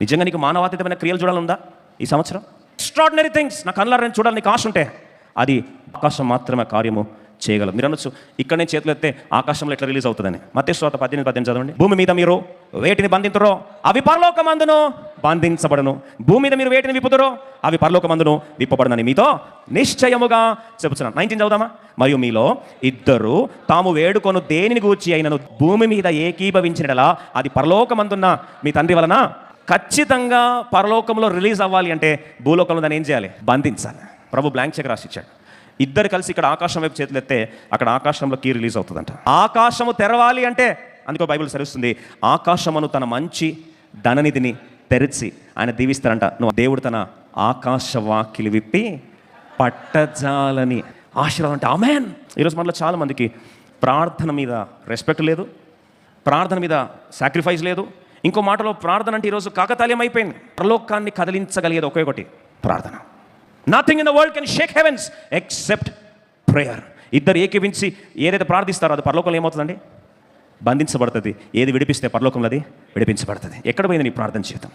నిజంగా నీకు మానవాతీతమైన క్రియలు చూడాలందా ఈ సంవత్సరం? ఎక్స్ట్రాడినరీ థింగ్స్ నా కళ్ళారా నేను చూడాలని నీకు ఆశ ఉంటే అది ఆకాశం మాత్రమే కార్యము చేయగలరు. మీరు అనొచ్చు, ఇక్కడ నేను చేతులు ఎత్తే ఆకాశంలో ఎట్లా రిలీజ్ అవుతుందని. మత్తయి సువార్త 18 చదవండి. భూమి మీద మీరు వేటిని బంధింతురో అవి పరలోకమందును బంధించబడును, భూమి మీద మీరు వేటిని విప్పుతురో అవి పరలోకమందును విప్పబడునని మీతో నిశ్చయముగా చెబుతున్నాను. 19 చదువుదామా? మరియు మీలో ఇద్దరు తాము వేడుకొను దేనిని గూర్చి అయినను భూమి మీద ఏకీభవించినలా అది పరలోకమందున్న మీ తండ్రి వలన ఖచ్చితంగా పరలోకంలో రిలీజ్ అవ్వాలి అంటే భూలోకంలో దాన్ని ఏం చేయాలి? బంధించాలి. ప్రభు బ్లాంక్ చెక్ రాసిచ్చాడు. ఇద్దరు కలిసి ఇక్కడ ఆకాశం వైపు చేతులు ఎత్తే అక్కడ ఆకాశంలో కీ రిలీజ్ అవుతుందంట. ఆకాశము తెరవాలి అంటే అందుకో బైబిల్ సెలవుస్తుంది, ఆకాశమును తన మంచి ధననిధిని తెరిచి ఆయన దీవిస్తారంట. నువ్వు దేవుడు తన ఆకాశ వాకిలి విప్పి పట్టజాలని ఆశీర్వాదం అంటే ఆమేన్. ఈరోజు మనలో చాలామందికి ప్రార్థన మీద రెస్పెక్ట్ లేదు, ప్రార్థన మీద సాక్రిఫైస్ లేదు. ఇంకో మాటలో ప్రార్థన అంటే ఈరోజు కాకతాళీయం అయిపోయింది. పరలోకాన్ని కదిలించగలిగేది ఒకే ఒకటి, ప్రార్థన. Nothing in the world can shake heavens except prayer. ఇద్దరు ఏకీవించి ఏదైతే ప్రార్థిస్తారో అది పరలోకంలో ఏమవుతుందండి? బంధించబడుతుంది. ఏది విడిపిస్తే పరలోకంలో అది విడిపించబడుతుంది. ఎక్కడ పోయింది నీ ప్రార్థన జీవితం?